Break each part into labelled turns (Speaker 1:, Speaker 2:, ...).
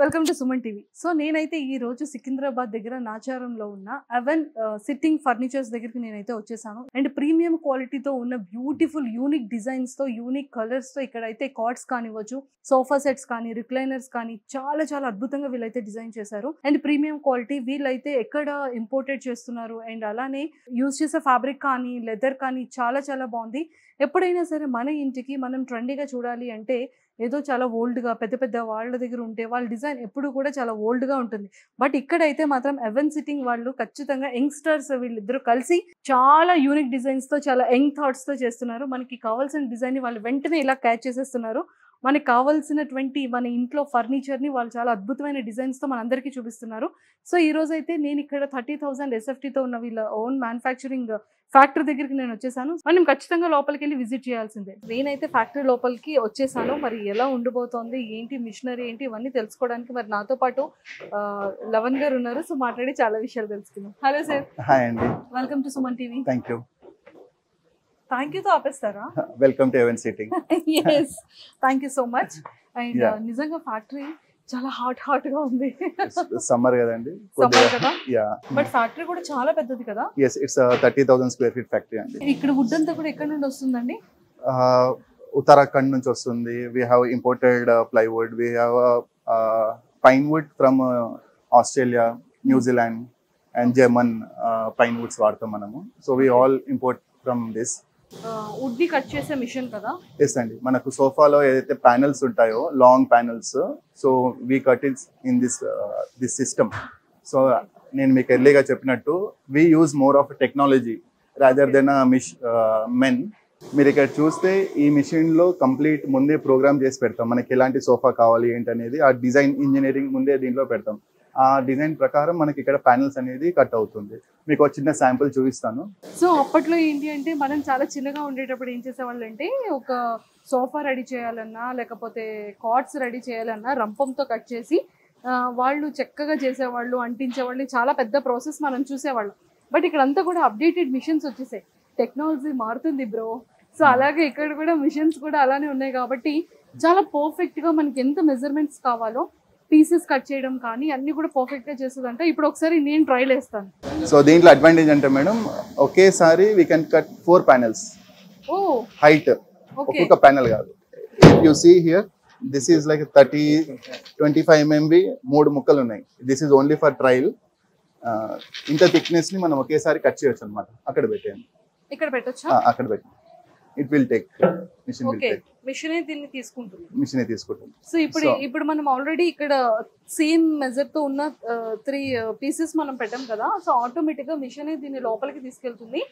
Speaker 1: Welcome to Suman TV. So నేనైతే ఈ రోజు సికింద్రాబాద్ దగ్గర నాచారంలో ఉన్న అవెన్ సిట్టింగ్ ఫర్నిచర్స్ దగ్గరికి నేనైతే వచ్చేసాను. అండ్ ప్రీమియం క్వాలిటీతో ఉన్న బ్యూటిఫుల్ యూనిక్ డిజైన్స్ తో యూనిక్ కలర్స్ తో ఇక్కడైతే కార్డ్స్ కానివ్వచ్చు, సోఫా సెట్స్ కానీ, రిక్లైనర్స్ కానీ చాలా చాలా అద్భుతంగా వీళ్ళైతే డిజైన్ చేశారు. అండ్ ప్రీమియం క్వాలిటీ వీళ్ళైతే ఎక్కడ ఇంపోర్టెడ్ చేస్తున్నారు. అండ్ అలానే యూజ్ చేసే ఫ్యాబ్రిక్ కానీ, లెదర్ కానీ చాలా చాలా బాగుంది. ఎప్పుడైనా సరే మన ఇంటికి మనం ట్రెండీగా చూడాలి అంటే ఏదో చాలా ఓల్డ్గా పెద్ద పెద్ద వాళ్ళ దగ్గర ఉంటే వాళ్ళ డిజైన్ ఎప్పుడు కూడా చాలా ఓల్డ్గా ఉంటుంది. బట్ ఇక్కడైతే మాత్రం ఎవెన్ సిట్టింగ్ వాళ్ళు ఖచ్చితంగా యంగ్స్టర్స్ వీళ్ళిద్దరూ కలిసి చాలా యూనిక్ డిజైన్స్తో చాలా యంగ్ థాట్స్తో చేస్తున్నారు. మనకి కావాల్సిన డిజైన్ని వాళ్ళు వెంటనే ఇలా క్యాచ్ చేసేస్తున్నారు. మనకి కావాల్సినటువంటి మన ఇంట్లో ఫర్నిచర్ని వాళ్ళు చాలా అద్భుతమైన డిజైన్స్తో మనందరికీ చూపిస్తున్నారు. సో ఈ రోజు అయితే నేను ఇక్కడ 30,000 SFTతో ఉన్న వీళ్ళ ఓన్ మ్యానుఫ్యాక్చరింగ్ ఫ్యాక్టరీ దగ్గరికి నేను వచ్చేసాను. మనం ఖచ్చితంగా లోపలికి వెళ్ళి విజిట్ చేయాల్సిందే. నేనైతే ఫ్యాక్టరీ లోపలికి వచ్చేసాను. మరి ఎలా ఉండబోతోంది, ఏంటి మిషనరీ ఏంటి, ఇవన్నీ తెలుసుకోవడానికి మరి నాతో పాటు లవన్ గారు ఉన్నారు. సో మాట్లాడి చాలా విషయాలు తెలుసుకుందాం. Hello sir.
Speaker 2: హాయ్ అండి.
Speaker 1: Welcome to Suman TV.
Speaker 2: Thank
Speaker 1: యూతో ఆపేస్తారా?
Speaker 2: Welcome to even sitting.
Speaker 1: Yes, thank you so much. And నిజంగా ఫ్యాక్టరీ చాలా హాట్ గా ఉంది.
Speaker 2: సమ్మర్ కదండి.
Speaker 1: సమ్మర్ కదా. బట్ ఫ్యాక్టరీ కూడా చాలా పెద్దది కదా.
Speaker 2: yes, it's a 30,000 square feet factory అండి.
Speaker 1: ఇక్కడ వుడ్ అంతా కూడా ఎక్కడ నుండి వస్తుందండి?
Speaker 2: ఉత్తరాఖండ్ నుంచి వస్తుంది. we have imported plywood, we have pine wood from Australia, New Zealand and German pine woods వాడతాం మనము. so we all import from this.
Speaker 1: Wood ని కట్ చేసే మిషన్ కదా.
Speaker 2: ఎస్ అండి. మనకు సోఫాలో ఏదైతే ప్యానెల్స్ ఉంటాయో long panels, so we cut it's in this system. So నేను మీకు ఎర్లీగా చెప్పినట్టు we use more of technology rather than men. మీరు ఇక్కడ చూస్తే ఈ మిషన్లో కంప్లీట్ ముందే ప్రోగ్రామ్ చేసి పెడతాం. మనకి ఎలాంటి సోఫా కావాలి ఏంటనేది ఆ డిజైన్ ఇంజనీరింగ్ ముందే దీంట్లో పెడతాం. ఆ డిజైన్ ప్రకారం మనకి ఇక్కడ ప్యానెల్స్ అనేది కట్ అవుతుంది. మీకు ఒక చిన్న శాంపుల్ చూపిస్తాను.
Speaker 1: సో అప్పట్లో ఏంటి అంటే మనం చాలా చిన్నగా ఉండేటప్పుడు ఏం చేసేవాళ్ళు అంటే ఒక సోఫా రెడీ చేయాలన్నా లేకపోతే కార్డ్స్ రెడీ చేయాలన్నా రంపంతో కట్ చేసి వాళ్ళు చక్కగా చేసేవాళ్ళు, అంటించేవాళ్ళు. చాలా పెద్ద ప్రాసెస్ మనం చూసేవాళ్ళం. బట్ ఇక్కడ అంతా కూడా అప్డేటెడ్ మిషన్స్ వచ్చేసాయి. టెక్నాలజీ మారుతుంది బ్రో. సో అలాగే ఇక్కడ కూడా మిషన్స్ కూడా అలానే ఉన్నాయి కాబట్టి చాలా పర్ఫెక్ట్గా మనకి ఎంత మెజర్మెంట్స్ కావాలో పీసెస్ కట్ చేయడం కానీ అన్ని కూడా పర్ఫెక్ట్ గా చేస్తుందంట. ఇప్పుడు ఒకసారి నేను ట్రైల్ వేస్తాను.
Speaker 2: సో దీంట్లో అడ్వాంటేజ్ అంటే మేడం ఒకేసారి వీ కెన్ కట్ 4 panels.
Speaker 1: ఓ
Speaker 2: హైట్ ఒక్కొక్క ప్యానెల్ కాదు. If you see here this is like 25 mm 3 ముక్కలు ఉన్నాయి. This is only for trial. ఇంత థిక్నెస్ ని మనం ఒకేసారి కట్ చేయొచ్చు అనమాట. అక్కడ పెట్టేయండి.
Speaker 1: ఇక్కడ పెట్టొచ్చా?
Speaker 2: అక్కడ పెట్టండి. It will take machine will take.
Speaker 1: మిషనే దీన్ని తీసుకుంటుంది.
Speaker 2: మిషనే తీసుకుంటుంది.
Speaker 1: సో ఇప్పుడు మనం ఆల్రెడీ ఇక్కడ సేమ్ మెజర్ తో ఉన్న 3 పీసెస్ మనం పెట్టాం కదా. సో ఆటోమేటిక్ గా మిషనే దీన్ని లోపలికి తీసుకెళ్తుంది.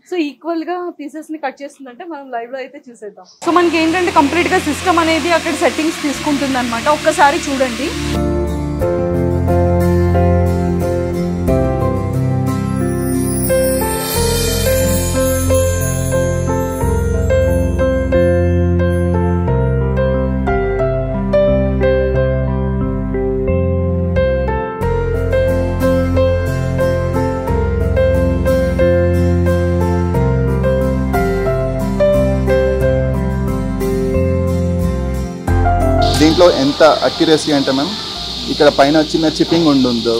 Speaker 1: సో ఈక్వల్ గా పీసెస్ ని కట్ చేస్తుందంటే మనం లైవ్ లో అయితే చూసేద్దాం. సో మనకి ఏంటంటే కంప్లీట్ గా సిస్టమ్ అనేది అక్కడ సెట్టింగ్స్ తీసుకుంటుంది అనమాట. ఒక్కసారి చూడండి.
Speaker 2: దీంట్లో ఎంత అక్యురసీ అంటే మ్యామ్ ఇక్కడ పైన చిన్న చిప్పింగ్ ఉంటుందో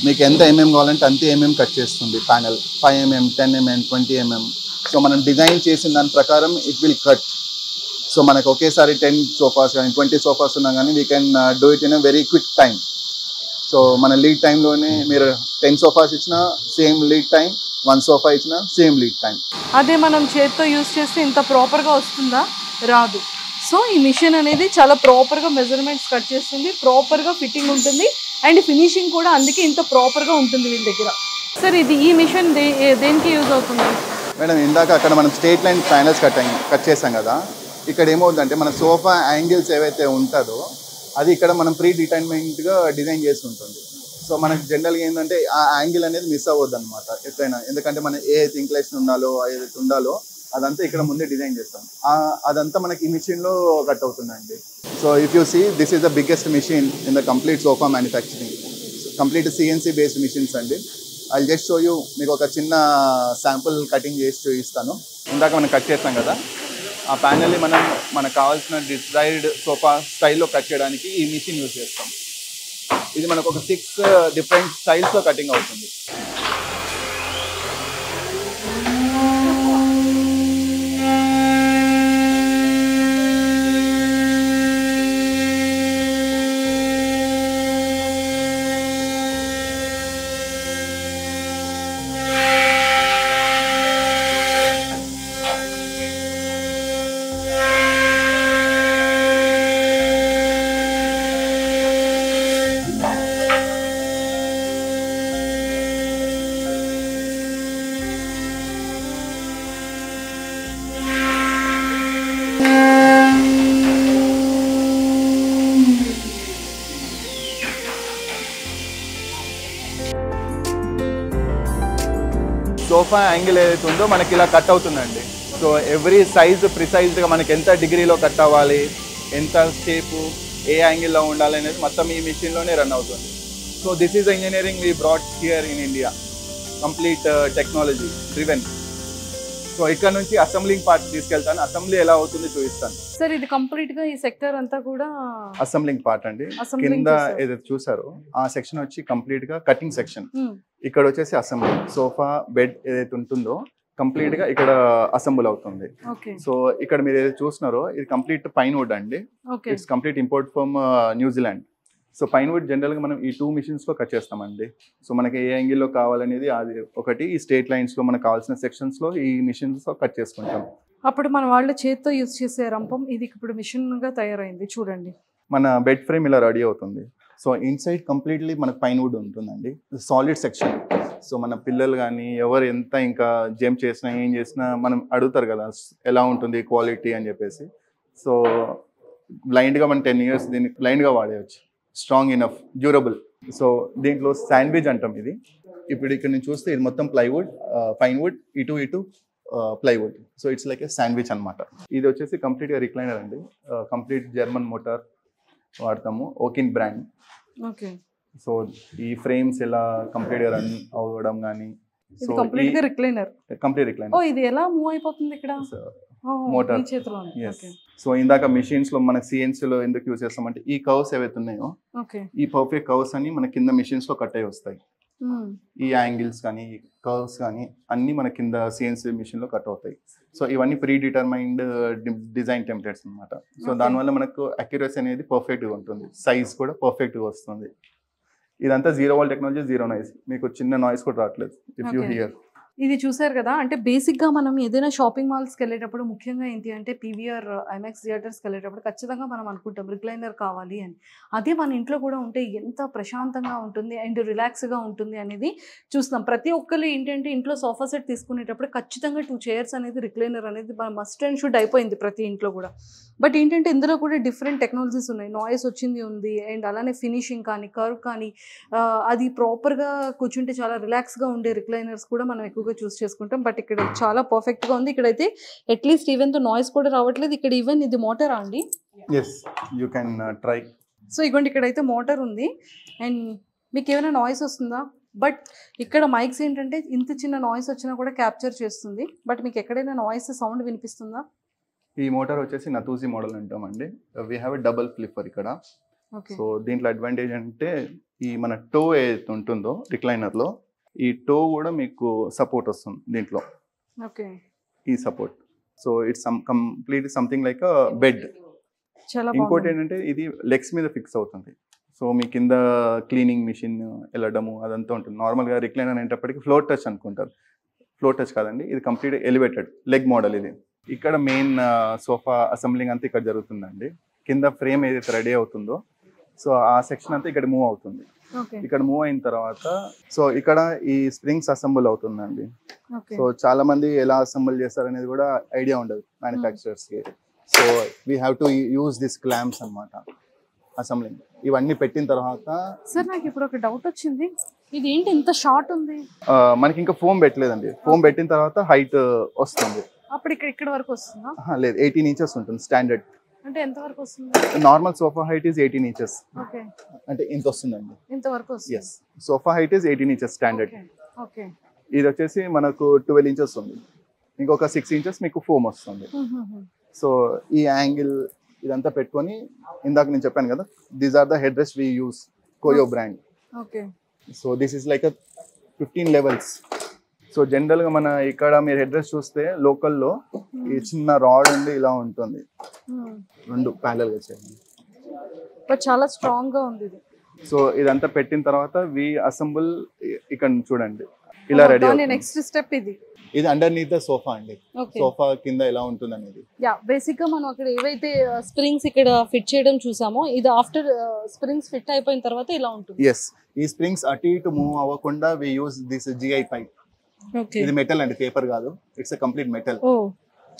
Speaker 2: మీకు ఎంత కావాలంటే అంతే కట్ చేస్తుంది panel. 5 mm, 10 mm, 20 mm. So మనం డిజైన్ చేసిన దాని ప్రకారం ఇట్ విల్ కట్. సో మనకు ఒకేసారి 10 సోఫాస్ కానీ 20 సోఫాస్ ఉన్నా కానీ we can do it in a very quick time. So మన లీడ్ టైంలోనే మీరు 10 సోఫాస్ ఇచ్చినా సేమ్ లీడ్ టైం, 1 సోఫా ఇచ్చినా సేమ్ లీడ్ టైం.
Speaker 1: అదే మనం చేత్తో యూజ్ చేస్తే ఇంత ప్రాపర్గా వస్తుందా? రాదు. సో ఈ మిషన్ అనేది చాలా ప్రాపర్గా మెజర్మెంట్స్ కట్ చేస్తుంది, ప్రాపర్గా ఫిట్టింగ్ ఉంటుంది అండ్ ఫినిషింగ్ కూడా అందుకే ఇంత ప్రాపర్గా ఉంటుంది వీళ్ళ దగ్గర. సార్ ఈ మిషన్ దేనికి యూజ్ అవుతుంది?
Speaker 2: మేడం ఇందాక అక్కడ మనం స్ట్రేట్ లైన్ ప్యానెల్స్ కట్ చేసాం కదా. ఇక్కడ ఏమవుతుందంటే మన సోఫా యాంగిల్స్ ఏవైతే ఉంటుందో అది ఇక్కడ మనం ప్రీ డిటైన్మెంట్గా డిజైన్ చేసి ఉంటుంది. సో మనకి జనరల్గా ఏంటంటే ఆ యాంగిల్ అనేది మిస్ అవ్వద్దు అనమాట ఎట్లయినా. ఎందుకంటే మనం ఏదైతే ఇంక్లేషన్ ఏదైతే ఉండాలో అదంతా ఇక్కడ ముందే డిజైన్ చేస్తాం. అదంతా మనకి ఈ మిషన్లో కట్ అవుతుందండి. So if you see this is the biggest machine in the complete sofa manufacturing. Complete CNC based machines అండి. I just show you. మీకు ఒక చిన్న శాంపుల్ కటింగ్ చేసి చూపిస్తాను. ఇందాక మనం కట్ చేస్తాం కదా, ఆ ప్యానెల్ని మనం మనకు కావాల్సిన డిజైర్డ్ సోఫా స్టైల్లో కట్ చేయడానికి ఈ మిషన్ యూజ్ చేస్తాం. ఇది మనకు ఒక 6 డిఫరెంట్ స్టైల్స్ లో కటింగ్ అవుతుంది. సోఫా యాంగిల్ ఏదైతే ఉందో మనకి ఇలా కట్ అవుతుందండి. సో ఎవ్రీ సైజ్ ప్రిసైజ్గా మనకి ఎంత డిగ్రీలో కట్ అవ్వాలి, ఎంత షేపు, ఏ యాంగిల్లో ఉండాలి అనేది మొత్తం ఈ మిషన్లోనే రన్ అవుతుంది. So this is engineering we brought here in India, complete technology driven. So ఇక్కడ నుంచి అసెంబ్లింగ్ పార్ట్ తీసుకెళ్తాను, అసెంబ్లీ ఎలా అవుతుంది చూపిస్తాను.
Speaker 1: సార్ ఇది కంప్లీట్ గా ఈ సెక్టర్ అంతా కూడా
Speaker 2: అసెంబ్లింగ్ పార్ట్ అండి. కింద ఏదైతే చూసారో ఆ సెక్షన్ వచ్చి కంప్లీట్ గా కటింగ్ సెక్షన్. ఇక్కడ వచ్చేసి అసెంబ్లీ, సోఫా బెడ్ ఏదైతే ఉంటుందో కంప్లీట్ గా ఇక్కడ అసెంబుల్ అవుతుంది. సో ఇక్కడ మీరు ఏదైతే చూస్తున్నారో ఇది కంప్లీట్ పైన్ వుడ్ అండి. It's complete import from New Zealand. So pine wood general గా మనం ఈ 2 మిషన్స్ లో కట్ చేస్తామండి. సో మనకి ఏ యాంగిల్ లో కావాలనేది అది ఒకటి, ఈ స్ట్రేట్ లైన్స్ లో మనకు కావాల్సిన సెక్షన్స్ లో ఈ మిషన్స్ లో కట్ చేసుకుంటాం.
Speaker 1: అప్పుడు మన వాళ్ళ చేతితో యూజ్ చేసే రంపం ఇది ఇప్పుడు మిషన్ గా తయారైంది చూడండి.
Speaker 2: మన బెడ్ ఫ్రేమ్ ఇలా రెడీ అవుతుంది. సో ఇన్సైడ్ కంప్లీట్లీ మనకు పైన్ వుడ్ ఉంటుందండి, సాలిడ్ సెక్షన్. సో మన పిల్లలు కానీ ఎవరు ఎంత ఇంకా జంప్ చేసినా ఏం చేసినా మనం అడుగుతారు కదా ఎలా ఉంటుంది క్వాలిటీ అని చెప్పేసి. సో బ్లైండ్గా మనం 10 years దీన్ని బ్లైండ్గా వాడేయచ్చు, స్ట్రాంగ్ ఇనఫ్, డ్యూరబుల్. సో దీంట్లో శాండ్విచ్ అంటాం ఇది. ఇప్పుడు ఇక్కడ నుంచి చూస్తే ఇది మొత్తం ప్లైవుడ్, పైన్ వుడ్, ఇటు plywood. So it's like A sandwich అనమాట. ఇది వచ్చేసి కంప్లీట్గా రిక్లైనర్ అండి, కంప్లీట్ జర్మన్ మోటార్ వాడతాము, ఓకిన్ బ్రాండ్. సో ఈ ఫ్రేమ్స్ ఎలా కంప్లీట్ గా రన్ అవ్వడం కానీ, సో
Speaker 1: కంప్లీట్ గా రిక్లైనర్,
Speaker 2: కంప్లీట్ రిక్లైనర్.
Speaker 1: ఇది ఎలా మూవ్ అయిపోతుంది ఇక్కడ
Speaker 2: మోటార్. సో ఇందాక మిషన్స్ లో మన సిఎన్సీ లో ఎందుకు యూజ్ చేస్తామంటే ఈ కర్వ్స్ ఏవైతే ఉన్నాయో ఈ పర్ఫెక్ట్ కర్వ్స్ అని మన కింద మిషన్స్ లో కట్ అయి వస్తాయి. ఈ యాంగిల్స్ కానీ కర్వ్స్ కానీ అన్ని మన కింద సిఎన్సీ మిషన్ లో కట్ అవుతాయి. సో ఇవన్నీ ప్రీ డిటర్మైన్డ్ డిజైన్ టెంప్లెట్స్ అనమాట. సో దానివల్ల మనకు అక్యురసీ అనేది పర్ఫెక్ట్గా ఉంటుంది, సైజ్ కూడా పర్ఫెక్ట్గా వస్తుంది. ఇదంతా 0 volt టెక్నాలజీ, 0 noise. మీకు చిన్న నాయిస్ కూడా రావట్లేదు ఇఫ్ యూ హియర్.
Speaker 1: ఇది చూసారు కదా, అంటే బేసిక్గా మనం ఏదైనా షాపింగ్ మాల్స్కి వెళ్ళేటప్పుడు ముఖ్యంగా ఏంటి అంటే పీవీఆర్ ఐమాక్స్ థియేటర్స్కి వెళ్ళేటప్పుడు ఖచ్చితంగా మనం అనుకుంటాం రిక్లైనర్ కావాలి అని. అదే మన ఇంట్లో కూడా ఉంటే ఎంత ప్రశాంతంగా ఉంటుంది అండ్ రిలాక్స్గా ఉంటుంది అనేది చూస్తాం. ప్రతి ఒక్కరు ఏంటంటే ఇంట్లో సోఫా సెట్ తీసుకునేటప్పుడు ఖచ్చితంగా 2 chairs అనేది రిక్లైనర్ అనేది మస్ట్ అండ్ షుడ్ అయిపోయింది ప్రతి ఇంట్లో కూడా. బట్ ఏంటంటే ఇందులో కూడా డిఫరెంట్ టెక్నాలజీస్ ఉన్నాయి, నాయిస్ వచ్చింది ఉంది అండ్ అలానే ఫినిషింగ్ కానీ కర్వ్ కానీ అది ప్రాపర్గా కూర్చుంటే చాలా రిలాక్స్గా ఉండే రిక్లైనర్స్ కూడా మనం ఎక్కువగా చూస్ చేసుకుంటాం. బట్ ఇక్కడ చాలా పర్ఫెక్ట్గా ఉంది. ఇక్కడైతే అట్లీస్ట్ ఈవెన్ తో నాయిస్ కూడా రావట్లేదు. ఇక్కడ ఈవెన్ ఇది మోటారా అండి?
Speaker 2: yes you can try.
Speaker 1: So ఇగోండి ఇక్కడైతే మోటార్ ఉంది అండ్ మీకు ఏమైనా నాయిస్ వస్తుందా? బట్ ఇక్కడ మైక్స్ ఏంటంటే ఇంత చిన్న నాయిస్ వచ్చినా కూడా క్యాప్చర్ చేస్తుంది. బట్ మీకు ఎక్కడైనా నాయిస్ సౌండ్ వినిపిస్తుందా?
Speaker 2: ఈ మోటార్ వచ్చేసి నతూజీ మోడల్ అంటామండి. We have a double flipper ఇక్కడ. సో దీంట్లో అడ్వాంటేజ్ అంటే ఈ మన టో ఏదైతే ఉంటుందో రిక్లైనర్లో ఈ టో కూడా మీకు సపోర్ట్ వస్తుంది దీంట్లో, ఈ support. So it's complete something like bed. ఇంకోటి ఏంటంటే ఇది లెగ్స్ మీద ఫిక్స్ అవుతుంది. సో మీ కింద క్లీనింగ్ మిషన్ వెళ్ళడము అదంతా ఉంటుంది. నార్మల్గా రిక్లైనర్ అనేటప్పటికి ఫ్లోర్ టచ్ అనుకుంటారు, ఫ్లోర్ టచ్ కాదండి, ఇది కంప్లీట్ ఎలివేటెడ్ లెగ్ మోడల్. ఇది ఇక్కడ మెయిన్ సోఫా అసెంబ్లింగ్ అంతా ఇక్కడ జరుగుతుందండి. కింద ఫ్రేమ్ ఏదైతే రెడీ అవుతుందో సో ఆ సెక్షన్ అంతా ఇక్కడ మూవ్ అవుతుంది. ఇక్కడ మూవ్ అయిన తర్వాత సో ఇక్కడ ఈ స్ప్రింగ్స్ అసెంబుల్ అవుతుందండి. సో చాలా మంది ఎలా అసెంబుల్ చేస్తారు అనేది కూడా ఐడియా ఉండదు మ్యానుఫ్యాక్చరర్స్ కి. So we have to use this clamps అన్నమాట అసెంబ్లింగ్. ఇవన్నీ పెట్టిన తర్వాత
Speaker 1: సార్ నాకు ఇప్పుడు ఒక డౌట్ వచ్చింది, ఇది ఏంటి ఇంత షార్ట్ ఉంది?
Speaker 2: మనకి ఇంకా ఫోమ్ పెట్టలేదండి. ఫోమ్ పెట్టిన తర్వాత హైట్ వస్తుంది.
Speaker 1: అప్పుడు ఇక్కడ వరకు వస్తుందా?
Speaker 2: లేదు, 18 inches ఉంటుంది స్టాండర్డ్.
Speaker 1: అంటే ఎంత వరకు వస్తుంది?
Speaker 2: Normal sofa height is 18 inches.
Speaker 1: Okay,
Speaker 2: అంటే ఇంత వస్తుందండి,
Speaker 1: ఇంత వరకు వస్తుంది.
Speaker 2: yes, sofa height is 18 inches standard.
Speaker 1: Okay,
Speaker 2: ఇది వచ్చేసి మనకు 12 inches ఉంది. ఇంకొక 6 inches మీకు ఫోమ్ వస్తుంది. సో ఈ యాంగిల్ ఇదంతా పెట్టుకొని ఇందాక నేను చెప్పాను కదా, these are the head rest we use. Koyo brand.
Speaker 1: Okay.
Speaker 2: So this is like 15 levels. So general గా మన ఇక్కడ మీరు అడ్రస్ చూస్తే లోకల్లో ఈ చిన్న రాడ్ ఉండి ఇలా ఉంటుంది, రెండు ప్యారలల్ గా చేయండి.
Speaker 1: బట్ చాలా స్ట్రాంగ్ గా ఉంది ఇది.
Speaker 2: సో ఇదంతా పెట్టిన తర్వాత వి అసెంబుల్, ఇక్కడ చూడండి ఇలా రెడీ అవుతుంది.
Speaker 1: నెక్స్ట్ స్టెప్ ఇది.
Speaker 2: ఇది అండర్నీత్ ద సోఫా అండి. సోఫా కింద ఎలా ఉంటుంది అనేది.
Speaker 1: యా, బేసిక్ గా మనం అక్కడ ఏవైతే స్ప్రింగ్స్ ఇక్కడ ఫిట్ చేయడం చూసామో ఇది ఆఫ్టర్ స్ప్రింగ్స్ ఫిట్ అయిపోయిన తర్వాత ఇలా ఉంటుంది.
Speaker 2: ఎస్, ఈ స్ప్రింగ్స్ అటు ఇటు మూవ్ అవ్వకుండా we use this GI pipe.
Speaker 1: Okay.
Speaker 2: ఇది మెటల్ అండి, పేపర్ కాదు, it's a complete metal.
Speaker 1: Oh,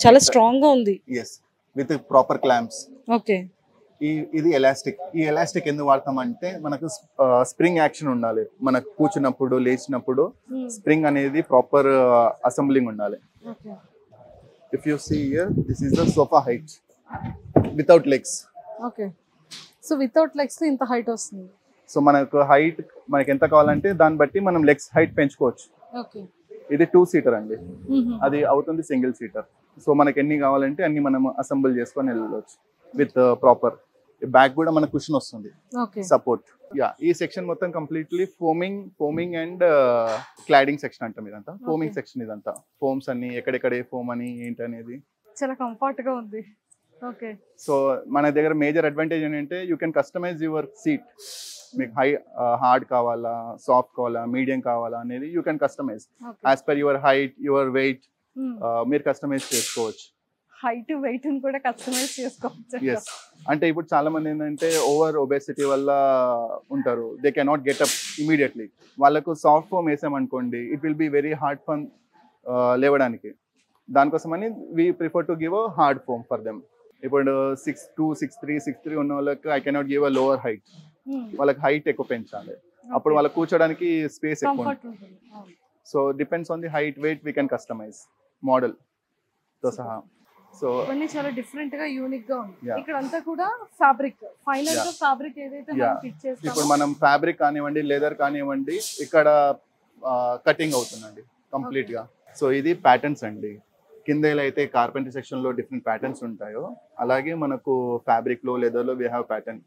Speaker 1: చాలా స్ట్రాంగ్ గా ఉంది.
Speaker 2: Yes, with proper clamps.
Speaker 1: Okay.
Speaker 2: ఇది ఎలాస్టిక్. ఈ ఎలాస్టిక్ ఎందుకు వాడతామంటే మనకు స్ప్రింగ్ యాక్షన్ ఉండాలి, మనకు కూర్చున్నప్పుడు లేచినప్పుడు స్ప్రింగ్ అనేది ప్రాపర్ అసెంబ్లింగ్ ఉండాలి. If you see here, this is the sofa height without legs.
Speaker 1: Okay. So without legs ఇంత హైట్ వస్తుంది.
Speaker 2: సో మనకు హైట్ మనకి ఎంత కావాలంటే దాన్ని బట్టి మనం లెగ్స్ హైట్ పెంచుకోవచ్చు.
Speaker 1: ఓకే.
Speaker 2: ఇది 2 సీటర్ అండి, అది అవుతుంది సింగిల్ సీటర్. సో మనకి ఎన్ని కావాలంటే అన్ని మనం అసెంబుల్ చేసుకొని వెళ్ళవచ్చు విత్ ప్రాపర్ బ్యాక్ కూడా మనకు కుషన్ వస్తుంది, సపోర్ట్. యా, ఈ సెక్షన్ మొత్తం completely foaming and cladding section అంటాం. ఇదంతా ఫోమింగ్ సెక్షన్. ఇదంతా ఫోమ్స్ అన్ని ఎక్కడెక్కడ ఏ ఫోమ్ అని ఏంటి అనేది
Speaker 1: చాలా కంఫర్ట్ గా ఉంది. ఓకే.
Speaker 2: సో మన దగ్గర మేజర్ అడ్వాంటేజ్ ఏంటంటే you can customize your seat. మీకు హార్డ్ కావాలా, సాఫ్ట్ కావాలా, మీడియం కావాలా అనేది you can customize as per your height, your weight. మీరు కస్టమైజ్ చేసుకోవచ్చు.
Speaker 1: హైట్ వెయిట్ కూడా కస్టమైజ్ చేసుకోవచ్చు.
Speaker 2: ఎస్, అంటే ఇప్పుడు చాలా మంది ఏంటంటే ఓవర్ ఒబేసిటీ వల్ల ఉంటారు, they cannot get up immediately. వాళ్ళకు సాఫ్ట్ ఫోమ్ వేసామనుకోండి, it will be very hard fun లేవడానికి. దానికోసమని we prefer to give a hard foam for them. ఇప్పుడు 6'2", 6'3", 6'3 ఉన్న వాళ్ళకి I cannot give a lower height. వాళ్ళకి హైట్ ఎక్కువ పెంచాలి, అప్పుడు వాళ్ళకి కూర్చోడానికి స్పేస్ ఎక్కువ ఉంటుంది. So depends on the height, weight, we can customise model తో సహా. సో
Speaker 1: ఇవన్నీ చాలా డిఫరెంట్ గా యూనిక్ గా ఉంది. ఇక్కడ అంతా కూడా ఫ్యాబ్రిక్, ఫైనల్ గా ఫ్యాబ్రిక్ ఏదైతే మనం ఫిట్ చేస్తామో,
Speaker 2: ఇప్పుడు మనం ఫ్యాబ్రిక్ కానివ్వండి, లెదర్ కానివ్వండి, ఇక్కడ కటింగ్ అవుతుందండి కంప్లీట్ గా. సో ఇది ప్యాటర్న్స్ అండి. కింద ఎలా అయితే కార్పెంటరీ సెక్షన్ లో డిఫరెంట్ ప్యాటర్న్స్ ఉంటాయో, అలాగే మనకు ఫ్యాబ్రిక్ లో, లెదర్ లో వీ హ్యావ్ ప్యాటర్న్.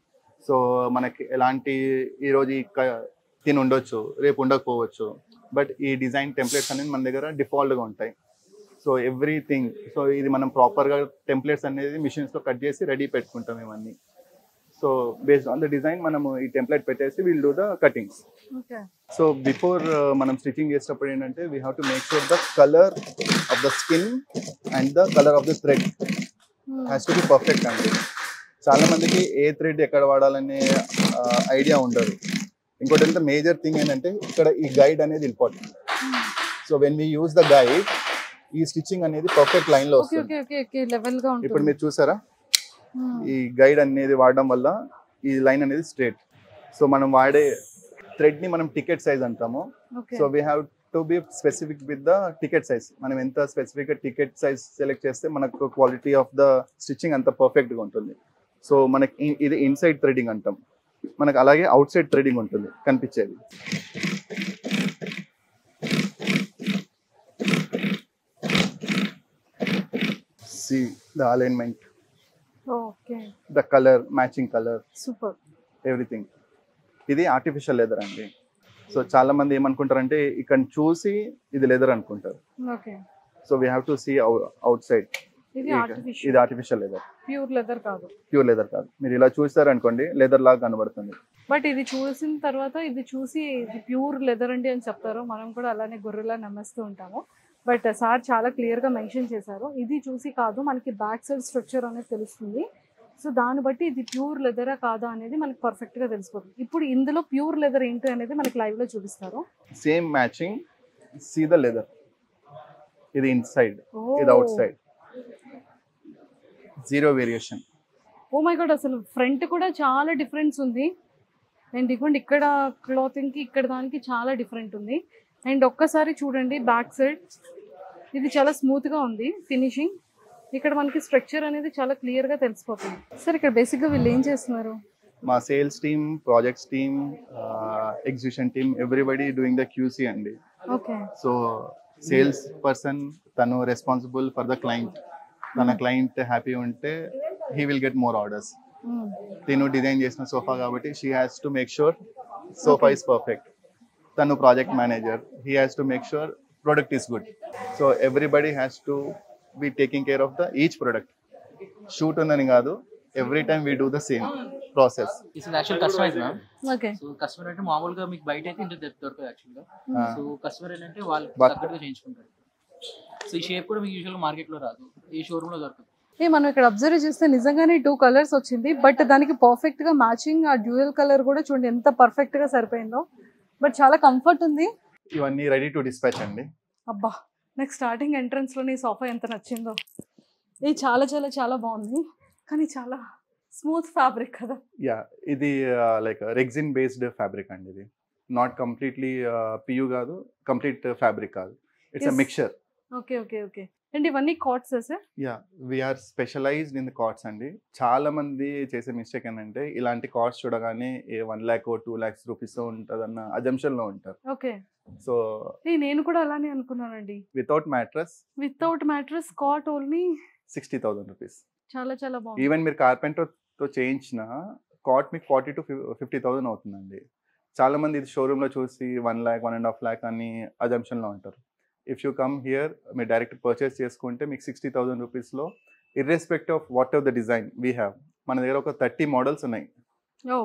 Speaker 2: సో మనకి ఎలాంటి ఈరోజు తిని ఉండొచ్చు, రేపు ఉండకపోవచ్చు, బట్ ఈ డిజైన్ టెంప్లెట్స్ అనేది మన దగ్గర డిఫాల్ట్ గా ఉంటాయి. సో ఎవ్రీథింగ్, సో ఇది మనం ప్రాపర్ గా టెంప్లెట్స్ అనేది మిషన్స్ లో కట్ చేసి రెడీ పెట్టుకుంటాం ఇవన్నీ. So based on the design మనము ఈ టెంప్లెట్ పెట్టేసి will do the cuttings. So before మనం స్టిచ్చింగ్ చేసేటప్పుడు ఏంటంటే we have to make sure the colour of the skin and the colour of the thread has to be perfect అండి. చాలా మందికి ఏ thread ఎక్కడ వాడాలనే ఐడియా ఉండదు. ఇంకోటి ఎంత మేజర్ థింగ్ ఏంటంటే ఇక్కడ ఈ గైడ్ అనేది important. So when we use the guide, ఈ స్టిచ్చింగ్ అనేది పర్ఫెక్ట్ లైన్ లో వస్తుంది. ఇప్పుడు మీరు చూసారా, ఈ గైడ్ అనేది వాడడం వల్ల ఈ లైన్ అనేది స్ట్రేట్. సో మనం వాడే థ్రెడ్ ని మనం టికెట్ సైజ్ అంటాము. So we have to be specific with the ticket size. మనం ఎంత స్పెసిఫిక్ గా టికెట్ సైజ్ సెలెక్ట్ చేస్తే మనకు క్వాలిటీ ఆఫ్ ద స్టిచ్చింగ్ అంత పర్ఫెక్ట్ గా ఉంటుంది. సో మనకి ఇది ఇన్సైడ్ థ్రెడింగ్ అంటాం, మనకు అలాగే అవుట్ సైడ్ థ్రెడింగ్ ఉంటుంది కనిపించేది. See the alignment, the color, matching color,
Speaker 1: super,
Speaker 2: everything. ఇది ఆర్టిఫిషియల్ లెదర్ అండి. సో చాలా మంది ఏమనుకుంటారంటే ఇక్కడ చూసి ఇది లెదర్ అనుకుంటారు. So we have to see outside. ఇది ఆర్టిఫిషియల్ లెదర్,
Speaker 1: ప్యూర్ లెదర్ కాదు.
Speaker 2: ప్యూర్ లెదర్ కాదు. మీరు ఇలా చూస్తారనుకోండి లెదర్ లాగా కనబడుతుంది,
Speaker 1: బట్ ఇది చూసిన తర్వాత ఇది చూసి ఇది ప్యూర్ లెదర్ అండి అని చెప్తారు. మనం కూడా అలానే గొర్రెలా నమ్మేస్తూ ఉంటాము. బట్ సార్ చాలా క్లియర్గా మెన్షన్ చేశారు, ఇది చూసి కాదు, మనకి బ్యాక్ సైడ్ స్ట్రక్చర్ అనేది తెలుస్తుంది. సో దాన్ని బట్టి ఇది ప్యూర్ లెదరా కాదా అనేది మనకి పర్ఫెక్ట్గా తెలిసిపోతుంది. ఇప్పుడు ఇందులో ప్యూర్ లెదర్ ఏంటి అనేది మనకి లైవ్లో చూపిస్తారు.
Speaker 2: Same matching, see the leather. ఇది ఇన్సైడ్, ఇది outside, zero variation.
Speaker 1: Oh my god, అసలు ఫ్రంట్ కూడా చాలా డిఫరెన్స్ ఉంది. అండ్ ఇదిగోండి ఇక్కడ క్లాతింగ్కి ఇక్కడ దానికి చాలా డిఫరెంట్ ఉంది. అండ్ ఒక్కసారి చూడండి బ్యాక్ సైడ్, ఇది చాలా స్మూత్గా ఉంది ఫినిషింగ్. ఇక్కడ మనకి స్ట్రక్చర్ అనేది చాలా క్లియర్గా తెలిసిపోతుంది. సార్ ఇక్కడ బేసిక్గా వీళ్ళు ఏం చేస్తున్నారు?
Speaker 2: మా sales team, projects team, exhibition team, everybody doing the QC అండి.
Speaker 1: ఓకే.
Speaker 2: సో సేల్స్ పర్సన్ తను రెస్పాన్సిబుల్ ఫర్ ద క్లయింట్. తన క్లయింట్ హ్యాపీ ఉంటే he will get more orders. తిను డిజైన్ చేసిన సోఫా కాబట్టి she has to make sure sofa
Speaker 1: Okay.
Speaker 2: Is perfect. తను project manager, he has to make sure product is good. So everybody has to be taking care of the each product. Shoot ఉందని కాదు, every time we do the same process.
Speaker 3: This is actual customise ma'am.
Speaker 1: Okay.
Speaker 3: So customer అంటే మామూలుగా మీకు బయట అయితే ఇంత దొరకదు యాక్చువల్గా.
Speaker 1: Hmm.
Speaker 3: సో కస్టమర్ ఏంటంటే వాళ్ళు
Speaker 2: But-
Speaker 3: తగ్గట్టుగా చేయించుకుంటారు. సో ఈ షేప్ కూడా మీకు యూజువల్గా మార్కెట్లో రాదు, ఈ షోరూంలో దొరకదు.
Speaker 1: మనం ఇక్కడ అబ్జర్వ్ చేస్తే నిజంగానే 2 కలర్స్ వచ్చింది, బట్ దానికి పర్ఫెక్ట్ గా మ్యాచింగ్ ఆ డ్యూయల్ కలర్ కూడా చూడండి ఎంత పర్ఫెక్ట్ గా సరిపోయిందో. బట్ చాలా కంఫర్ట్ ఉంది.
Speaker 2: ఇవన్నీ రెడీ టు డిస్పాచ్ అండి.
Speaker 1: అబ్బా, నాకు స్టార్టింగ్ ఎంట్రన్స్ లోనే ఈ సోఫా ఎంత నచ్చిందో. ఇది చాలా చాలా చాలా బాగుంది, కానీ చాలా స్మూత్ ఫ్యాబ్రిక్ కదా.
Speaker 2: యా, ఇది లైక్ రెగ్జిన్ బేస్డ్ ఫ్యాబ్రిక్ అండి. ఇది నాట్ కంప్లీట్లీ పియూ కాదు, కంప్లీట్ ఫ్యాబ్రిక్ కాదు, it's a
Speaker 1: Yes.
Speaker 2: Mixture.
Speaker 1: Okay okay okay. And ఇవన్నీ cots sir?
Speaker 2: Yeah, we are specialized in the cards అండి. చాలా మంది చేసే మిస్టేక్ ఏంటంటే ఇలాంటి కార్డ్స్ చూడగానే 1 lakh 2 lakhs రూపీస్ ఉంటుందన్న అజంప్షన్ లో ఉంటారు.
Speaker 1: ఓకే.
Speaker 2: సో
Speaker 1: నేను కూడా అలానే అనుకున్నానండి.
Speaker 2: Without mattress
Speaker 1: without mattress cot only
Speaker 2: 60,000 rupees.
Speaker 1: చాలా చాలా బాగుంది.
Speaker 2: ఈవెన్ మీరు కార్పెంటర్ తో చేయించిన కాట్ మీకు 40 to 50,000 అవుతుందండి. చాలా మంది ఇది షోరూమ్ లో చూసి 1 lakh 1.5 lakh అని అజంప్షన్ లో ఉంటారు. ఇఫ్ యూ కమ్ హియర్ మీరు డైరెక్ట్ పర్చేస్ చేసుకుంటే మీకు 60,000 రూపీస్లో irrespective of what ever the design we have, మన దగ్గర ఒక 30 మోడల్స్ ఉన్నాయి.
Speaker 1: ఓ,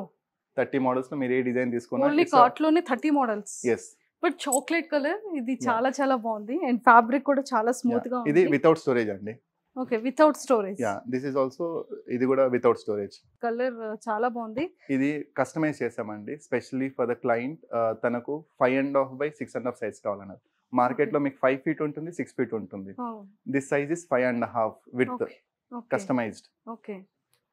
Speaker 2: 30 మోడల్స్లో మీరు ఏ డిజైన్
Speaker 1: ఓన్లీ
Speaker 2: తీసుకున్నా
Speaker 1: కాట్ లోనే 30 models.
Speaker 2: Yes.
Speaker 1: But chocolate colour ఇది చాలా చాలా బాగుంది, అండ్ ఫ్యాబ్రిక్ కూడా చాలా స్మూత్ గా
Speaker 2: ఇది
Speaker 1: ఉంది.
Speaker 2: వితౌట్ స్టోరేజ్ అండి.
Speaker 1: Okay, without storage.
Speaker 2: Yeah, this is also, ఇది కూడా వితౌట్ స్టోరేజ్.
Speaker 1: కలర్ చాలా బాగుంది.
Speaker 2: ఇది కస్టమైజ్ చేసామండి స్పెషల్లీ ఫర్ ద క్లయింట్. తనకు 5.5 by 6.5 సైజ్ కావాలన్నారు. మార్కెట్లో మీకు 5 feet ఉంటుంది, 6 feet ఉంటుంది. This size is 5.5 with customised.
Speaker 1: Okay.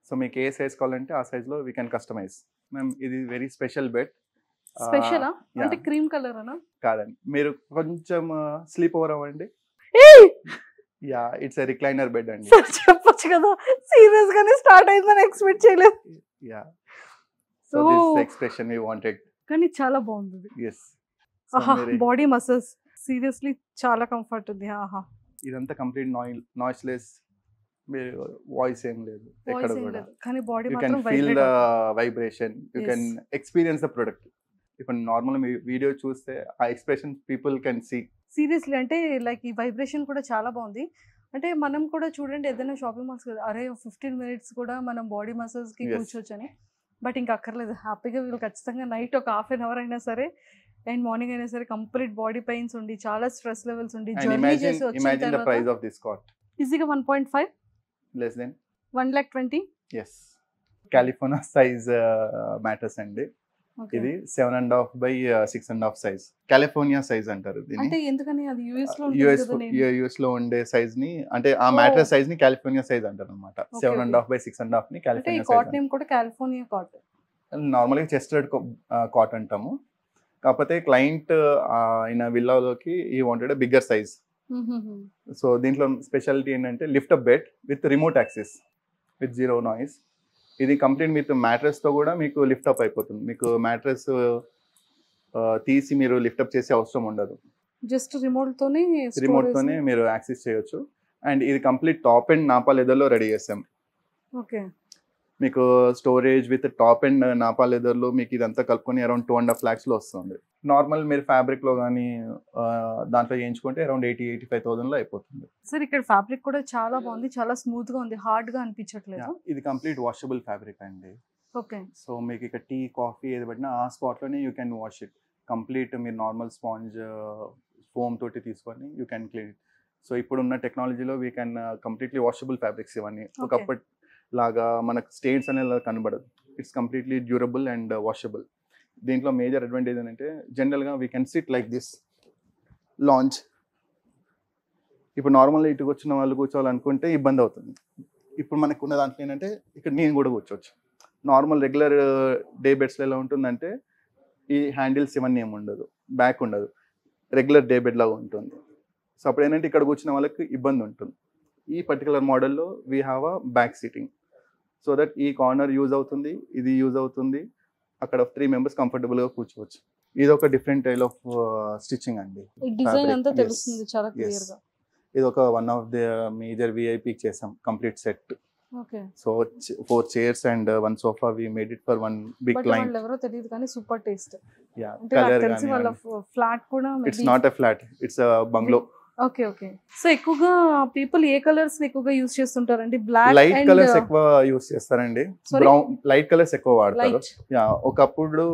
Speaker 2: So మీకు ఏ సైజ్ కావాలంటే ఆ సైజ్ లో వీ కెన్ కస్టమైజ్. మ్యామ్ ఇది వెరీ స్పెషల్ బెడ్.
Speaker 1: స్పెషలా అంటే క్రీమ్ కలర్ అనా?
Speaker 2: కాదండి, మీరు కొంచెం స్లీప్ ఓవర్ అవ్వండి. Yeah, it's a recliner bed అండి.
Speaker 1: సార్ చెప్పొచ్చు కదా, సీరియస్ గానే స్టార్ట్ అయిందని ఎక్స్పెక్ట్ చేయలేదు.
Speaker 2: Yeah, so this expression we wanted.
Speaker 1: కానీ చాలా బాగుంది.
Speaker 2: ఎస్.
Speaker 1: ఆహా, బాడీ మసాజ్ సీరియస్లీ చాలా కంఫర్ట్ ఉంది. ఆహా,
Speaker 2: ఇదంతా కంప్లీట్ నాయిస్లెస్, వాయిస్ ఏం లేదు ఎక్కడ
Speaker 1: వాయిస్ ఏం
Speaker 2: కూడా.
Speaker 1: లేదు, కానీ బాడీ
Speaker 2: యూ కెన్
Speaker 1: మాత్రం
Speaker 2: ఫీల్
Speaker 1: వైబ్రేట్
Speaker 2: ద
Speaker 1: అవుతుంది.
Speaker 2: Vibration, you
Speaker 1: Yes.
Speaker 2: Can experience the product. ఇప్పుడు నార్మల్ వీడియో చూస్తే ఆ expression people can see.
Speaker 1: Seriously అంటే లైక్ ఈ వైబ్రేషన్ కూడా చాలా బాగుంది. అంటే మనం కూడా చూడండి ఏదైనా షాపింగ్ మాల్స్ కదా, అరే 15 minutes కూడా మనం బాడీ మసాజ్కి
Speaker 2: Yes.
Speaker 1: కూర్చోవచ్చని. బట్ ఇంకా అక్కర్లేదు, హ్యాపీగా వీళ్ళు ఖచ్చితంగా నైట్ ఒక 1/2 hour అయినా సరే అండ్ మార్నింగ్ అయినా సరే కంప్లీట్ బాడీ పెయిన్స్ ఉండి చాలా స్ట్రెస్ లెవెల్స్ ఉండి
Speaker 2: అండ్
Speaker 1: జర్నీ చేసి వచ్చిన
Speaker 2: ఇమాజిన్ ద ప్రైస్
Speaker 1: తర్వాత
Speaker 2: ఆఫ్ దిస్ కాట్.
Speaker 1: ఈజీగా 1.5
Speaker 2: లెస్ దెన్
Speaker 1: 1,20,000.
Speaker 2: ఎస్. కాలిఫోర్నియా సైజ్ మ్యాటర్స్ అండి.
Speaker 1: ఓకే.
Speaker 2: ఇది 7.5 by 6.5 సైజ్. కాలిఫోర్నియా సైజ్ అంటారు దీన్ని.
Speaker 1: అంటే ఎందుకని అది యూఎస్ లో ఉంటుంది
Speaker 2: యుఎస్
Speaker 1: కదా, నేను
Speaker 2: యుఎస్ లో ఉండే సైజ్ ని, అంటే ఆ
Speaker 1: Oh.
Speaker 2: మ్యాట్రెస్ సైజ్ ని కాలిఫోర్నియా సైజ్ అంటారు అనమాట.
Speaker 1: Okay,
Speaker 2: 7.5 by 6.5 ని
Speaker 1: అంటే ఈ
Speaker 2: కాలిఫోర్నియా
Speaker 1: కాట్
Speaker 2: సైజ్.
Speaker 1: నేమ్ కూడా కాలిఫోర్నియా కాట్.
Speaker 2: నార్మల్గా చెస్టెడ్ కాట్ అంటాము. కాకపోతే క్లయింట్ ఆయన విల్లాలోకి ఈ వాంటెడ్ బిగ్గర్ సైజ్. సో దీంట్లో స్పెషాలిటీ ఏంటంటే lift up bed with remote access with 0 noise. ఇది కంప్లీట్ విత్ మ్యాట్రెస్తో కూడా మీకు లిఫ్ట్ అప్ అయిపోతుంది. మీకు మ్యాట్రెస్ తీసి మీరు లిఫ్ట్ అప్ చేసే అవసరం ఉండదు.
Speaker 1: జస్ట్ రిమోట్తోనే
Speaker 2: రిమోట్తోనే మీరు యాక్సెస్ చేయొచ్చు. అండ్ ఇది కంప్లీట్ టాప్ అండ్ నాపా లెదర్లో రెడీ చేస్తాం.
Speaker 1: ఓకే.
Speaker 2: మీకు storage with top and nappa లెదర్లో మీకు ఇదంతా కలుపుకొని అరౌండ్ 2.5 lakhsలో వస్తుంది. నార్మల్ మీరు ఫ్యాబ్రిక్లో కానీ దాంట్లో చేయించుకుంటే అరౌండ్ 80,000-85,000లో అయిపోతుంది.
Speaker 1: సార్ ఇక్కడ ఫ్యాబ్రిక్ కూడా చాలా బాగుంది, చాలా స్మూత్ గా ఉంది, హార్డ్ గా అనిపించట్లేదు.
Speaker 2: ఇది కంప్లీట్ వాషబుల్ ఫ్యాబ్రిక్ అండి.
Speaker 1: ఓకే.
Speaker 2: సో మీకు ఇక్కడ టీ కాఫీ ఏది పట్టినా ఆ స్పాట్లోనే you can wash it. Complete మీరు నార్మల్ స్పాంజ్ ఫోమ్ తోటి తీసుకొని you can clean it. So ఇప్పుడున్న టెక్నాలజీలో we can completely washable fabrics ఇవన్నీ. ఒకప్పటి లాగా మనకు స్టెయిన్స్ అనేది కనబడదు. It's completely durable and washable. దీంట్లో మేజర్ అడ్వాంటేజ్ ఏంటంటే జనరల్గా we can sit like this launch. ఇప్పుడు నార్మల్గా ఇటు వచ్చిన వాళ్ళు కూర్చోవాలనుకుంటే ఇబ్బంది అవుతుంది. ఇప్పుడు మనకు ఉన్న దాంట్లో ఏంటంటే ఇక్కడ నేను కూడా కూర్చోవచ్చు. నార్మల్ రెగ్యులర్ డే బెడ్స్లో ఎలా ఉంటుందంటే ఈ హ్యాండిల్స్ ఇవన్నీ ఏమి ఉండదు, బ్యాక్ ఉండదు, రెగ్యులర్ డే బెడ్ లాగా ఉంటుంది. సో అప్పుడు ఏంటంటే ఇక్కడ కూర్చున్న వాళ్ళకి ఇబ్బంది ఉంటుంది. ఈ పర్టికులర్ మోడల్లో we have a back seating so that ఈ కార్నర్ యూజ్ అవుతుంది, ఇది యూజ్ అవుతుంది, అక్కడ 3 members కంఫర్టబుల్గా కూర్చోవచ్చు. ఇది ఒక డిఫరెంట్ టైల్ ఆఫ్ స్టిచ్చింగ్ అండి.
Speaker 1: ఈ డిజైన్
Speaker 2: Fabric,
Speaker 1: అంతా
Speaker 2: yes.
Speaker 1: తెలుస్తుంది చాలా క్లియర్ గా.
Speaker 2: ఇది ఒక one of the major VIP చేసాం complete set.
Speaker 1: Okay.
Speaker 2: So 4 chairs and 1 sofa we made it for one big
Speaker 1: but
Speaker 2: client.
Speaker 1: వాళ్ళు ఎవరో తెలియదు కానీ సూపర్ టేస్ట్.
Speaker 2: Yeah,
Speaker 1: అంటే నాకు
Speaker 2: color
Speaker 1: తెలిసి వాళ్ళ ఫ్లాట్ కూడా
Speaker 2: it's not a flat, it's a bungalow.
Speaker 1: Okay okay. So ఎక్కువగా పీపుల్ ఏ కలర్స్ ఎక్కువగా యూస్ చేస్తుంటారండి? బ్లాక్
Speaker 2: లైట్ కలర్స్ ఎక్కువ యూస్ చేస్తారండి.
Speaker 1: Sorry?
Speaker 2: బ్రౌన్ లైట్ కలర్స్ ఎక్కువ వాడతారు.
Speaker 1: లైట్.
Speaker 2: యా, ఒకప్పుడు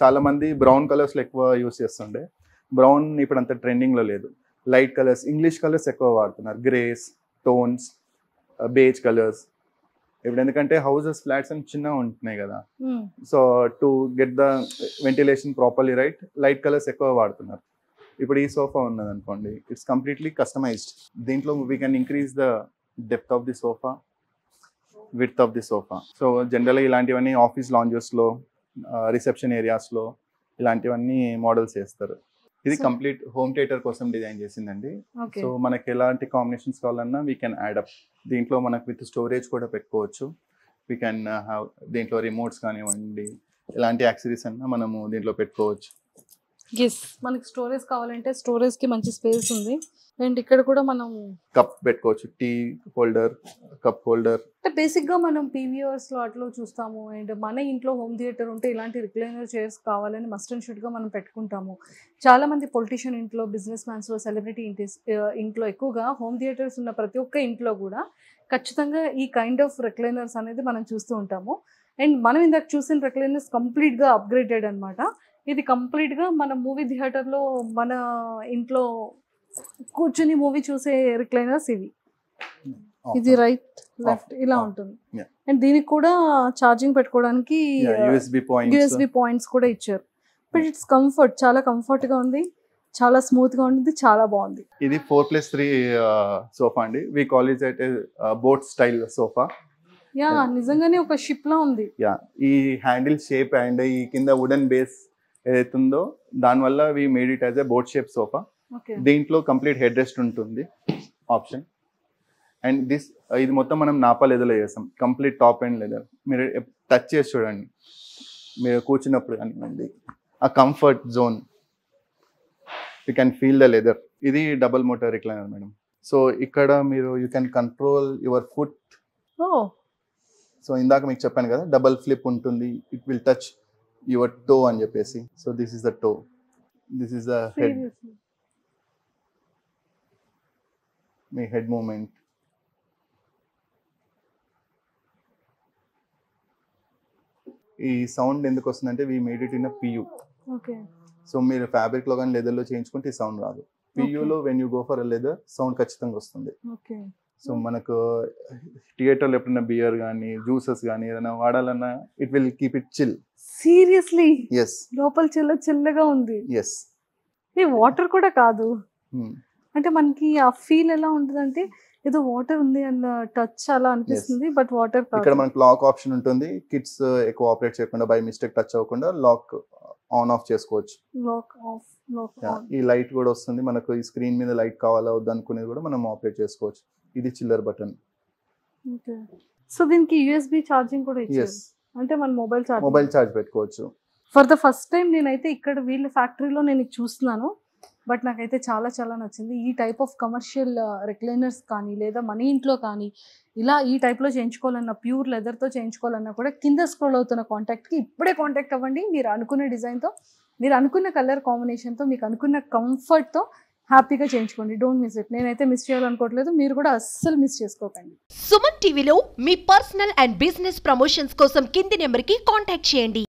Speaker 2: చాలా మంది బ్రౌన్ కలర్స్ ఎక్కువ యూస్ చేస్తుండే. బ్రౌన్ ఇప్పుడు అంత ట్రెండింగ్ లో లేదు. లైట్ కలర్స్, ఇంగ్లీష్ కలర్స్ ఎక్కువ వాడుతున్నారు. Grace, tones, beige colours. ఇప్పుడు ఎందుకంటే హౌసెస్ ఫ్లాట్స్ అని చిన్నగా ఉంటున్నాయి కదా, so to get the ventilation properly right, light colours ఎక్కువ వాడుతున్నారు. ఇప్పుడు ఈ సోఫా ఉన్నది అనుకోండి, ఇట్స్ కంప్లీట్లీ కస్టమైజ్డ్. దీంట్లో we can increase the depth of the sofa, width of the sofa. So జనరల్గా ఇలాంటివన్నీ ఆఫీస్ లాంజెస్లో, రిసెప్షన్ ఏరియాస్లో ఇలాంటివన్నీ మోడల్స్ చేస్తారు. ఇది కంప్లీట్ హోమ్ థియేటర్ కోసం డిజైన్ చేసిందండి. సో మనకి ఎలాంటి కాంబినేషన్స్ కావాలన్నా వీ కెన్ యాడ్ అప్. దీంట్లో మనకు విత్ స్టోరేజ్ కూడా పెట్టుకోవచ్చు. వీ కెన్ హ్యావ్ దీంట్లో రిమోట్స్ కానివ్వండి, ఎలాంటి యాక్సెసరీస్ అన్నా మనము దీంట్లో పెట్టుకోవచ్చు.
Speaker 1: ఎస్, మనకి స్టోరేజ్ కావాలంటే స్టోరేజ్ కి మంచి స్పేస్ ఉంది. అండ్ ఇక్కడ కూడా మనం
Speaker 2: కప్ పెట్టుకోవచ్చు, టీ హోల్డర్, కప్ హోల్డర్.
Speaker 1: అంటే బేసిక్ గా మనం పీవీఆర్స్ లో అట్లా చూస్తాము. అండ్ మన ఇంట్లో హోమ్ థియేటర్ ఉంటే ఇలాంటి రిక్లైనర్ చైర్స్ కావాలని మస్ట్ అండ్ షుడ్ గా మనం పెట్టుకుంటాము. చాలా మంది పొలిటీషియన్ ఇంట్లో, బిజినెస్ మ్యాన్స్ లో, సెలబ్రిటీ ఇంట్లో ఎక్కువగా హోమ్ థియేటర్స్ ఉన్న ప్రతి ఒక్క ఇంట్లో కూడా ఖచ్చితంగా ఈ కైండ్ ఆఫ్ రిక్లైనర్స్ అనేది మనం చూస్తూ ఉంటాము. అండ్ మనం ఇందాక చూసిన రిక్లైనర్స్ కంప్లీట్ గా అప్గ్రేడెడ్ అనమాట. ఇది కంప్లీట్ గా మన మూవీ థియేటర్ లో మన ఇంట్లో కూర్చుని మూవీ చూసే రిక్లైనర్స్ ఇవి. ఇది రైట్ లెఫ్ట్ ఇలా ఉంటుంది. అండ్ దీనికి కూడా ఛార్జింగ్ పెట్టుకోవడానికి యూఎస్బి పాయింట్స్ కూడా ఇచ్చారు. బట్ ఇట్స్ కంఫర్ట్, చాలా కంఫర్ట్ గా ఉంది, చాలా స్మూత్ గా ఉంటుంది, చాలా బాగుంది.
Speaker 2: ఇది 4+3 సోఫా అండి. We call it boat style sofa.
Speaker 1: Yeah, నిజంగానే ఒక షిప్ లా ఉంది.
Speaker 2: యా, ఈ హ్యాండిల్ షేప్ అండ్ ఈ కింద వుడెన్ బేస్ ఏదైతుందో దానివల్ల we made it as a boat shape sofa. దీంట్లో కంప్లీట్ హెడ్ రెస్ట్ ఉంటుంది ఆప్షన్. అండ్ ఇది మొత్తం మనం నాపా లెదర్లో చేస్తాం, కంప్లీట్ టాప్ అండ్ లెదర్. మీరు టచ్ చేసి చూడండి, మీరు కూర్చున్నప్పుడు కానివ్వండి, ఆ comfort zone, you can feel the leather. ఇది double motor recliner madam. So ఇక్కడ మీరు you can control your foot. So ఇందాక మీకు చెప్పాను కదా, డబుల్ ఫ్లిప్ ఉంటుంది, it will touch your to అని చెప్పేసి. So this is the toe, this is the head, మీ హెడ్ మూమెంట్. ఈ సౌండ్ ఎందుకు వస్తుందంటే we made it in a PU. So మీరు ఫ్యాబ్రిక్ లో కానీ లెదర్ లో చేయించుకుంటే ఈ సౌండ్ రాదు. పియూలో when you go for leather sound ఖచ్చితంగా వస్తుంది. సో మనకు థియేటర్లో ఎప్పుడైనా బియర్ కానీ జ్యూసెస్ కానీ ఏదైనా వాడాలన్నా it will keep it chill.
Speaker 1: Seriously?
Speaker 2: Yes,
Speaker 1: లోపల చిల్లగా ఉంది.
Speaker 2: ఎస్,
Speaker 1: ఈ వాటర్ కూడా కాదు. అంటే మనకి ఆ ఫీల్ ఎలా ఉంటుంది అంటే ఏదో వాటర్ ఉంది అన్న టచ్ అలా అనిపిస్తుంది, బట్ వాటర్ కాదు.
Speaker 2: ఇక్కడ మనకు లాక్ ఆప్షన్ ఉంటుంది. కిడ్స్ ఎక్కువ ఆపరేట్ చేయకుండా, బై మిస్టేక్ టచ్ అవ్వకుండా లాక్ ఆన్ ఆఫ్ చేసుకోవచ్చు.
Speaker 1: Lock off, lock on.
Speaker 2: ఈ లైట్ కూడా వస్తుంది మనకు. ఈ స్క్రీన్ మీద లైట్ కావాలా వద్దు అనుకునేది కూడా మనం ఆపరేట్ చేసుకోవచ్చు. ఇది చిల్లర్ బటన్.
Speaker 1: ఓకే. సో దీనికి యూఎస్బి ఛార్జింగ్ కూడా ఇచ్చారు, అంటే మన మొబైల్
Speaker 2: ఛార్జ్ పెట్టుకోవచ్చు.
Speaker 1: ఫర్ ద ఫస్ట్ టైం నేనైతే ఇక్కడ వీళ్ళ ఫ్యాక్టరీలో నేను చూస్తున్నాను. బట్ నాకైతే చాలా చాలా నచ్చింది. ఈ టైప్ ఆఫ్ కమర్షియల్ రిక్లైనర్స్ కానీ లేదా మన ఇంట్లో కానీ ఇలా ఈ టైప్లో చేయించుకోవాలన్నా, ప్యూర్ లెదర్తో చేయించుకోవాలన్నా కూడా కింద స్క్రోల్ అవుతున్న కాంటాక్ట్కి ఇప్పుడే కాంటాక్ట్ అవ్వండి. మీరు అనుకున్న డిజైన్తో, మీరు అనుకున్న కలర్ కాంబినేషన్తో, మీకు అనుకున్న కంఫర్ట్తో హ్యాపీగా చేయించుకోండి. Don't miss it. నేనైతే మిస్ చేయాలనుకోవట్లేదు, మీరు కూడా అస్సలు మిస్ చేసుకోకండి.
Speaker 4: సుమన్ టీవీలో మీ పర్సనల్ అండ్ బిజినెస్ ప్రమోషన్స్ కోసం కింది నెంబర్కి కాంటాక్ట్ చేయండి.